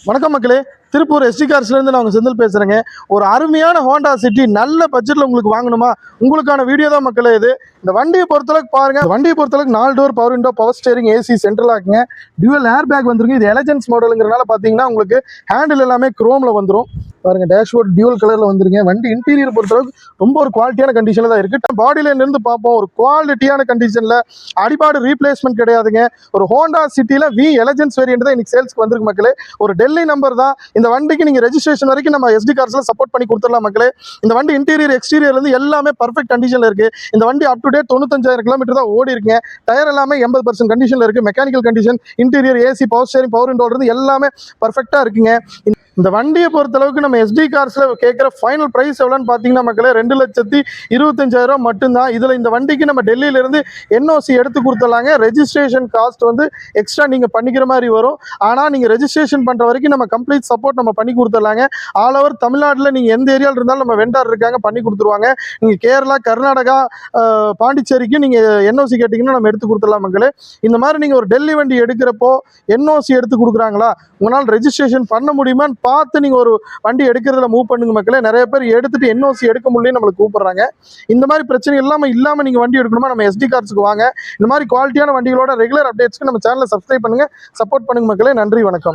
வணக்கம் மக்களே, திருப்பூர் எஸ்டி கார்ஸ்லேருந்து நான் செந்தில் பேசுகிறேங்க. ஒரு அருமையான ஹோண்டா சிட்டி நல்ல பட்ஜெட்டில் உங்களுக்கு வாங்கணுமா, உங்களுக்கான வீடியோ தான் மக்களே இது. இந்த வண்டியை பொறுத்தளவுக்கு பாருங்கள், வண்டியை பொறுத்தளவுக்கு 4 door power window, power steering, AC, central லாக்குங்க, டியூவல் ஏர் பேக் வந்துருக்கு. இது எலஜென்ஸ் மாடலுங்கிறனால பார்த்தீங்கன்னா உங்களுக்கு ஹேண்டில் எல்லாமே குரோமில் வந்துடும். பாருங்கள், டேஷ்போர்ட் டியூவல் கலரில் வந்துருங்க. வண்டி இன்டீரியர் பொறுத்தளவுக்கு ரொம்ப ஒரு குவாலிட்டியான கண்டிஷனில் தான் இருக்குது. பாடியில இருந்து பார்ப்போம், ஒரு குவாலிட்டியான கண்டிஷனில், அடிபாடு ரீப்ளேஸ்மெண்ட் கிடையாதுங்க. ஒரு ஹோண்டா சிட்டியில் வி எலஜென்ஸ் வேரியன்ட் தான் இன்னைக்கு சேல்ஸ்க்கு வந்திருக்கு மக்களே. ஒரு டெல்லி நம்பர் தான். இந்த வண்டிக்கு நீங்கள் ரெஜிஸ்ட்ரேஷன் வரைக்கும் நம்ம எஸ்டி கார்ஸில் சப்போர்ட் பண்ணி கொடுத்துடலாம் மக்களே. இந்த வண்டி இன்டீரியர் எக்ஸ்டீரியர்லேருந்து எல்லாமே பர்ஃபெக்ட் கண்டிஷனில் இருக்குது. இந்த வண்டி அப் டு டேட் 95,000 கிலோமீட்டர் தான் ஓடி இருக்குங்க. டயர் எல்லாமே 80% கண்டிஷனில் இருக்குது. Mechanical condition, interior, AC, power steering, power விண்டோல இருந்து எல்லாமே பர்ஃபெக்டாக இருக்குங்க. இந்த வண்டியை பொறுத்தளவுக்கு நம்ம எஸ்டி கார்ஸில் கேட்குற ஃபைனல் ப்ரைஸ் எவ்வளோன்னு பார்த்தீங்கன்னா மக்களே 2,25,000 மட்டும்தான். இதில் இந்த வண்டிக்கு நம்ம டெல்லியிலேருந்து என்ஓசி எடுத்து கொடுத்துடலாங்க. ரெஜிஸ்ட்ரேஷன் காஸ்ட் வந்து எக்ஸ்ட்ரா நீங்கள் பண்ணிக்கிற மாதிரி வரும். ஆனால் நீங்கள் ரெஜிஸ்ட்ரேஷன் பண்ணுற வரைக்கும் நம்ம கம்ப்ளீட் சப்போர்ட் நம்ம பண்ணி கொடுத்துடலாங்க. ஆல் ஓவர் தமிழ்நாட்டில் நீங்கள் எந்த ஏரியாவில் இருந்தாலும் நம்ம வெண்டார் இருக்காங்க, பண்ணி கொடுத்துருவாங்க. நீங்கள் கேரளா, கர்நாடகா, பாண்டிச்சேரிக்கு நீங்கள் என்ஓசி கேட்டிங்கன்னா நம்ம எடுத்து கொடுத்துடலாம் மக்களே. இந்த மாதிரி நீங்கள் ஒரு டெல்லி வண்டி எடுக்கிறப்போ என்ஓசி எடுத்து கொடுக்குறாங்களா, உங்களால் ரெஜிஸ்ட்ரேஷன் பண்ண முடியுமான்னு பார்த்து நீங்கள் ஒரு வண்டி எடுக்கிறதுல மூவ் பண்ணுங்க மக்களே. நிறைய பேர் எடுத்துட்டு என்ஓசி எடுக்க முடியலன்னு நம்மளுக்கு கூப்பிடுறாங்க. இந்த மாதிரி பிரச்சனை இல்லாமல் நீங்கள் வண்டி எடுக்கணுமா, நம்ம எஸ்டி கார்ஸுக்கு வாங்க. இந்த மாதிரி குவாலிட்டியான வண்டிகளோட ரெகுலர் அப்டேட்ஸ்க்கு நம்ம சேனலை சப்ஸ்கிரைப் பண்ணுங்கள், சப்போர்ட் பண்ணுங்க மக்களே. நன்றி, வணக்கம்.